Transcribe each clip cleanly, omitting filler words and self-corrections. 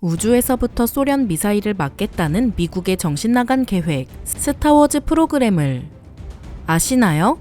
우주에서부터 소련 미사일을 막겠다는 미국의 정신나간 계획, 스타워즈 프로그램을 아시나요?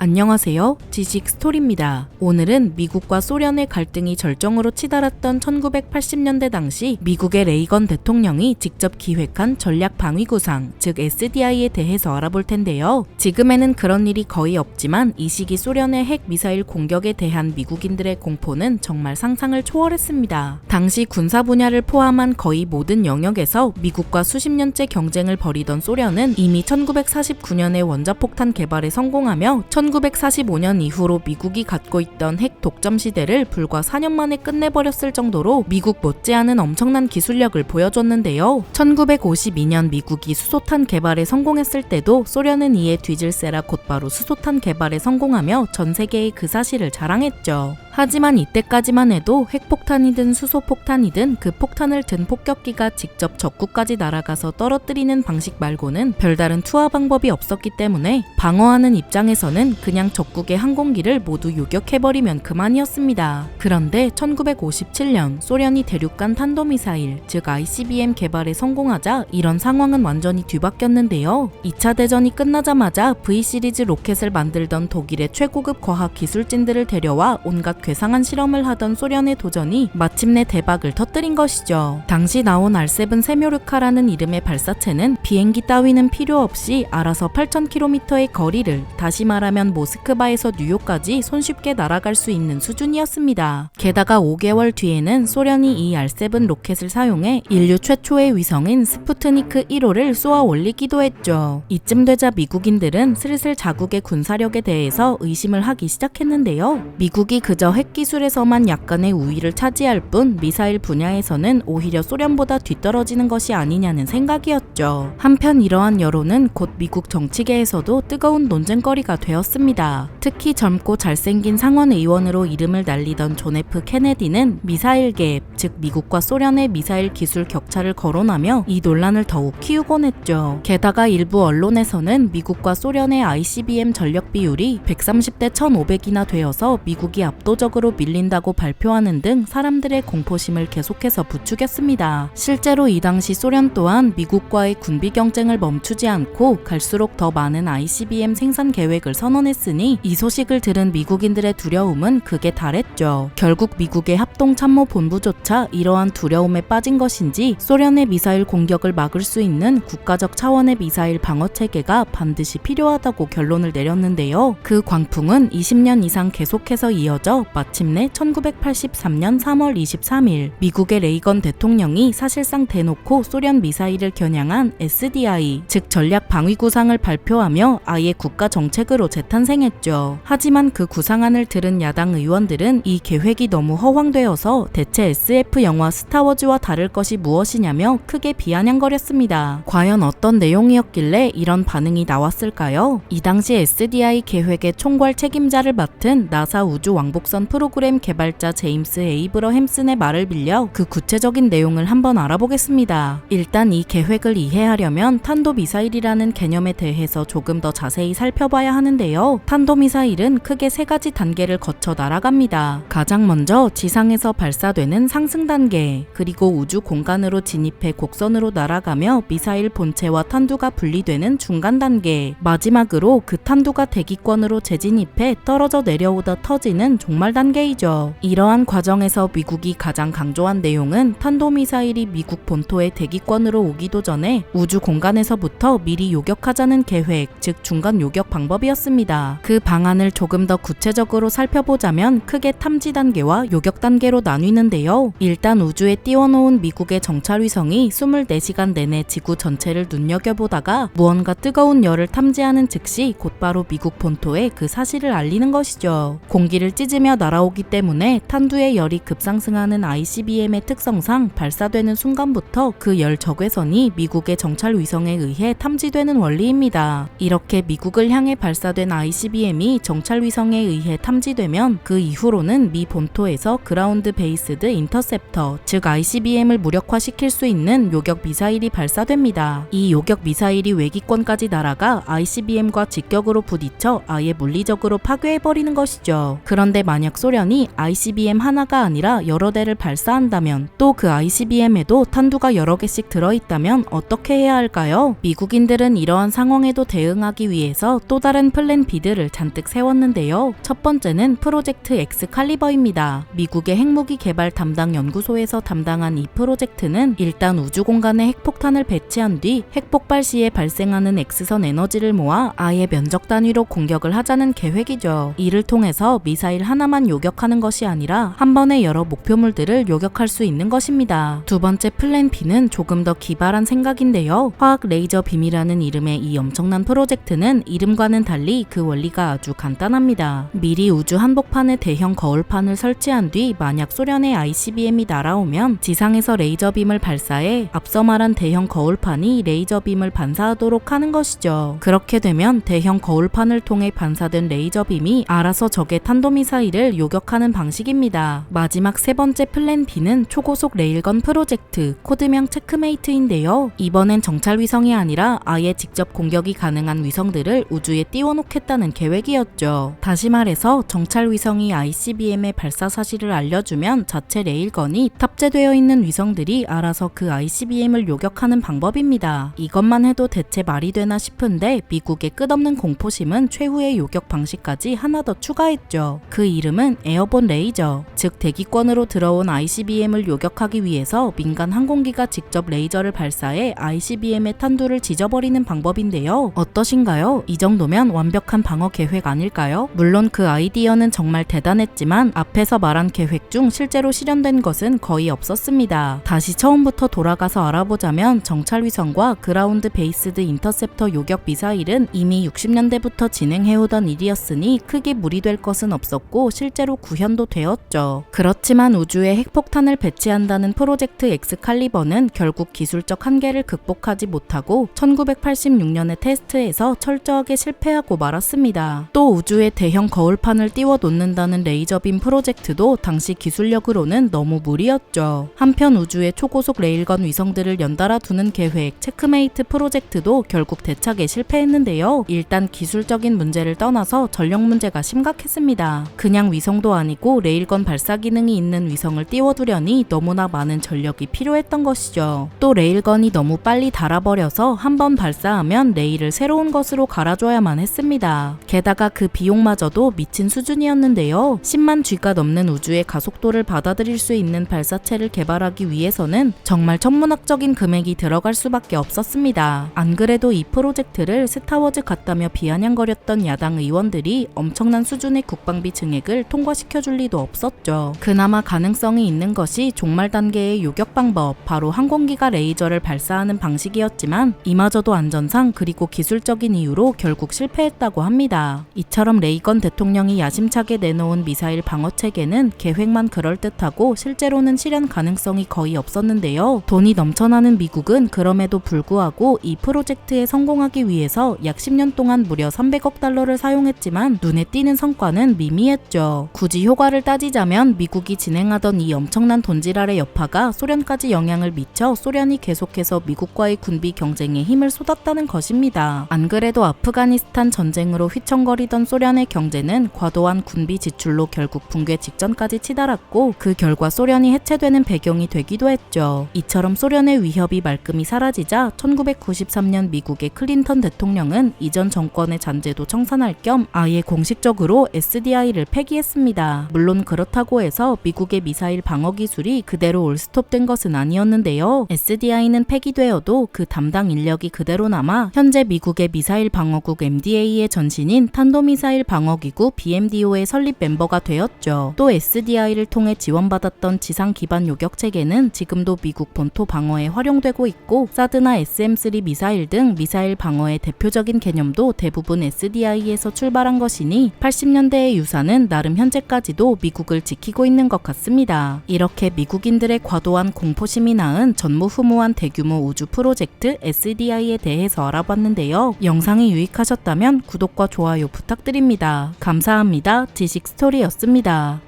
안녕하세요. 지식 스토리입니다. 오늘은 미국과 소련의 갈등이 절정으로 치달았던 1980년대 당시 미국의 레이건 대통령이 직접 기획한 전략 방위 구상, 즉 SDI에 대해서 알아볼 텐데요. 지금에는 그런 일이 거의 없지만 이 시기 소련의 핵 미사일 공격에 대한 미국인들의 공포는 정말 상상을 초월했습니다. 당시 군사 분야를 포함한 거의 모든 영역에서 미국과 수십 년째 경쟁을 벌이던 소련은 이미 1949년에 원자폭탄 개발에 성공하며 1945년 이후로 미국이 갖고 있던 핵 독점 시대를 불과 4년 만에 끝내버렸을 정도로 미국 못지않은 엄청난 기술력을 보여줬는데요. 1952년 미국이 수소탄 개발에 성공했을 때도 소련은 이에 뒤질세라 곧바로 수소탄 개발에 성공하며 전 세계에 그 사실을 자랑했죠. 하지만 이때까지만 해도 핵폭탄이든 수소폭탄이든 그 폭탄을 든 폭격기가 직접 적국까지 날아가서 떨어뜨리는 방식 말고는 별다른 투하 방법이 없었기 때문에 방어하는 입장에서는 그냥 적국의 항공기를 모두 요격해버리면 그만이었습니다. 그런데 1957년 소련이 대륙간 탄도미사일, 즉 ICBM 개발에 성공하자 이런 상황은 완전히 뒤바뀌었는데요. 2차 대전이 끝나자마자 V 시리즈 로켓을 만들던 독일의 최고급 과학 기술진들을 데려와 온갖 괴상한 실험을 하던 소련의 도전이 마침내 대박을 터뜨린 것이죠. 당시 나온 R7 세묘르카라는 이름의 발사체는 비행기 따위는 필요 없이 알아서 8,000km의 거리를, 다시 말하면 모스크바에서 뉴욕까지 손쉽게 날아갈 수 있는 수준이었습니다. 게다가 5개월 뒤에는 소련이 이 R7 로켓을 사용해 인류 최초의 위성인 스푸트니크 1호를 쏘아 올리기도 했죠. 이쯤 되자 미국인들은 슬슬 자국의 군사력에 대해서 의심을 하기 시작했는데요. 미국이 그저 핵기술에서만 약간의 우위를 차지할 뿐 미사일 분야에서는 오히려 소련보다 뒤떨어지는 것이 아니냐는 생각이었죠. 한편 이러한 여론은 곧 미국 정치계에서도 뜨거운 논쟁거리가 되었습니다. 특히 젊고 잘생긴 상원 의원으로 이름을 날리던 존 F 케네디는 미사일 갭, 즉 미국과 소련의 미사일 기술 격차를 거론하며 이 논란을 더욱 키우곤 했죠. 게다가 일부 언론에서는 미국과 소련의 ICBM 전력 비율이 130대 1500이나 되어서 미국이 압도적으로 밀린다고 발표하는 등 사람들의 공포심을 계속해서 부추겼습니다. 실제로 이 당시 소련 또한 미국과의 군비 경쟁을 멈추지 않고 갈수록 더 많은 ICBM 생산 계획을 선언했으니 이 소식을 들은 미국인들의 두려움은 극에 달했죠. 결국 미국의 합동참모본부조차 이러한 두려움에 빠진 것인지 소련의 미사일 공격을 막을 수 있는 국가적 차원의 미사일 방어 체계가 반드시 필요하다고 결론을 내렸는데요. 그 광풍은 20년 이상 계속해서 이어져 마침내 1983년 3월 23일 미국의 레이건 대통령이 사실상 대놓고 소련 미사일을 겨냥한 SDI, 즉 전략 방위 구상을 발표하며 아예 국가 정책으로 재탄생했죠. 하지만 그 구상안을 들은 야당 의원들은 이 계획이 너무 허황되어서 대체 SF 영화 스타워즈와 다를 것이 무엇이냐며 크게 비아냥거렸습니다. 과연 어떤 내용이었길래 이런 반응이 나왔을까요? 이 당시 SDI 계획의 총괄 책임자를 맡은 나사 우주 왕복선 프로그램 개발자 제임스 에이브러햄슨의 말을 빌려 그 구체적인 내용을 한번 알아보겠습니다. 일단 이 계획을 이해하려면 탄도미사일이라는 개념에 대해서 조금 더 자세히 살펴봐야 하는데요. 탄도미사일은 크게 세 가지 단계를 거쳐 날아갑니다. 가장 먼저 지상에서 발사되는 상승 단계, 그리고 우주 공간으로 진입해 곡선으로 날아가며 미사일 본체와 탄두가 분리되는 중간 단계, 마지막으로 그 탄두가 대기권으로 재진입해 떨어져 내려오다 터지는 종말 단계이죠. 이러한 과정에서 미국이 가장 강조한 내용은 탄도미사일이 미국 본토의 대기권으로 오기도 전에 우주 공간에서부터 미리 요격하자는 계획, 즉 중간 요격 방법이었습니다. 그 방안을 조금 더 구체적으로 살펴보자면 크게 탐지 단계와 요격 단계로 나뉘는데요. 일단 우주에 띄워놓은 미국의 정찰위성이 24시간 내내 지구 전체를 눈여겨보다가 무언가 뜨거운 열을 탐지하는 즉시 곧바로 미국 본토에 그 사실을 알리는 것이죠. 공기를 찢으며 날아오기 때문에 탄두의 열이 급상승하는 ICBM의 특성상 발사되는 순간부터 그 열 적외선이 미국의 정찰 위성에 의해 탐지되는 원리입니다. 이렇게 미국을 향해 발사된 ICBM이 정찰 위성에 의해 탐지되면 그 이후로는 미 본토에서 그라운드 베이스드 인터셉터, 즉 ICBM을 무력화시킬 수 있는 요격 미사일이 발사됩니다. 이 요격 미사일이 외기권까지 날아가 ICBM과 직격으로 부딪혀 아예 물리적으로 파괴해버리는 것이죠. 그런데 만약 소련이 ICBM 하나가 아니라 여러 대를 발사한다면, 또 그 ICBM에도 탄두가 여러 개씩 들어있다면 어떻게 해야 할까요? 미국인들은 이러한 상황에도 대응하기 위해서 또 다른 플랜 B들을 잔뜩 세웠는데요. 첫 번째는 프로젝트 엑스칼리버입니다. 미국의 핵무기 개발 담당 연구소에서 담당한 이 프로젝트는 일단 우주공간에 핵폭탄을 배치한 뒤 핵폭발 시에 발생하는 X선 에너지를 모아 아예 면적 단위로 공격을 하자는 계획이죠. 이를 통해서 미사일 하나만 요격하는 것이 아니라 한 번에 여러 목표물들을 요격할 수 있는 것입니다. 두 번째 플랜 B는 조금 더 기발한 생각인데요. 화학 레이저 빔이라는 이름의 이 엄청난 프로젝트는 이름과는 달리 그 원리가 아주 간단합니다. 미리 우주 한복판에 대형 거울판을 설치한 뒤 만약 소련의 ICBM이 날아오면 지상에서 레이저 빔을 발사해 앞서 말한 대형 거울판이 레이저 빔을 반사하도록 하는 것이죠. 그렇게 되면 대형 거울판을 통해 반사된 레이저 빔이 알아서 적의 탄도미사일을 요격하는 방식입니다. 마지막 세 번째 플랜 B는 초고속 레일건 프로젝트, 코드명 체크메이트인데요. 이번엔 정찰 위성이 아니라 아예 직접 공격이 가능한 위성들을 우주에 띄워놓겠다는 계획이었죠. 다시 말해서 정찰 위성이 ICBM의 발사 사실을 알려주면 자체 레일건이 탑재되어 있는 위성들이 알아서 그 ICBM을 요격하는 방법입니다. 이것만 해도 대체 말이 되나 싶은데 미국의 끝없는 공포심은 최후의 요격 방식까지 하나 더 추가했죠. 그 이름은 에어본 레이저, 즉 대기권으로 들어온 ICBM을 요격하기 위해서 민간 항공기가 직접 레이저를 발사해 ICBM의 탄두를 지져버리는 방법인데요. 어떠신가요? 이 정도면 완벽한 방어 계획 아닐까요? 물론 그 아이디어는 정말 대단했지만 앞에서 말한 계획 중 실제로 실현된 것은 거의 없었습니다. 다시 처음부터 돌아가서 알아보자면 정찰 위성과 그라운드 베이스드 인터셉터 요격 미사일은 이미 60년대부터 진행해오던 일이었으니 크게 무리될 것은 없었고 실제로 구현도 되었죠. 그렇지만 우주에 핵폭탄을 배치한다는 프로젝트 엑스칼리버는 결국 기술적 한계를 극복하지 못하고 1986년의 테스트에서 철저하게 실패하고 말았습니다. 또 우주에 대형 거울판을 띄워 놓는다는 레이저빔 프로젝트도 당시 기술력으로는 너무 무리였죠. 한편 우주의 초고속 레일건 위성들을 연달아 두는 계획 체크메이트 프로젝트도 결국 대차게 실패했는데요. 일단 기술적인 문제를 떠나서 전력 문제가 심각했습니다. 그냥 위성도 아니고 레일건 발사 기능이 있는 위성을 띄워두려니 너무나 많은 전력이 필요했던 것이죠. 또 레일건이 너무 빨리 닳아버려서 한 번 발사하면 레일을 새로운 것으로 갈아줘야만 했습니다. 게다가 그 비용마저도 미친 수준이었는데요. 10만 G가 넘는 우주의 가속도를 받아들일 수 있는 발사체를 개발하기 위해서는 정말 천문학적인 금액이 들어갈 수밖에 없었습니다. 안 그래도 이 프로젝트를 스타워즈 같다며 비아냥거렸던 야당 의원들이 엄청난 수준의 국방비 증액을 통과시켜줄 리도 없었죠. 그나마 가능성이 있는 것이 종말 단계의 요격 방법, 바로 항공기가 레이저를 발사하는 방식이었지만 이마저도 안전상 그리고 기술적인 이유로 결국 실패했다고 합니다. 이처럼 레이건 대통령이 야심차게 내놓은 미사일 방어 체계는 계획만 그럴듯하고 실제로는 실현 가능성이 거의 없었는데요. 돈이 넘쳐나는 미국은 그럼에도 불구하고 이 프로젝트에 성공하기 위해서 약 10년 동안 무려 300억 달러를 사용했지만 눈에 띄는 성과는 미미했죠. 굳이 효과를 따지자면 미국이 진행하던 이 엄청난 돈지랄의 여파가 소련까지 영향을 미쳐 소련이 계속해서 미국과의 군비 경쟁에 힘을 쏟았다는 것입니다. 안 그래도 아프가니스탄 전쟁으로 휘청거리던 소련의 경제는 과도한 군비 지출로 결국 붕괴 직전까지 치달았고 그 결과 소련이 해체되는 배경이 되기도 했죠. 이처럼 소련의 위협이 말끔히 사라지자 1993년 미국의 클린턴 대통령은 이전 정권의 잔재도 청산할 겸 아예 공식적으로 SDI를 폐기했습니다. 물론 그렇다고 해서 미국의 미사일 방어 기술이 그대로 올스톱된 것은 아니었는데요. SDI는 폐기되어도 그 담당 인력이 그대로 남아 현재 미국의 미사일 방어국 MDA의 전신인 탄도미사일 방어기구 BMDO의 설립 멤버가 되었죠. 또 SDI를 통해 지원받았던 지상 기반 요격 체계는 지금도 미국 본토 방어에 활용되고 있고 사드나 SM-3 미사일 등 미사일 방어의 대표적인 개념도 대부분 SDI에서 출발한 것이니 80년대의 유산은 나름 현재까지도 미국을 지키고 있는 것 같습니다. 이렇게 미국인들의 과도한 공포심이 낳은 전무후무한 대규모 우주 프로젝트 SDI에 대해서 알아봤는데요. 영상이 유익하셨다면 구독 구독과 좋아요 부탁드립니다. 감사합니다. 지식 스토리였습니다.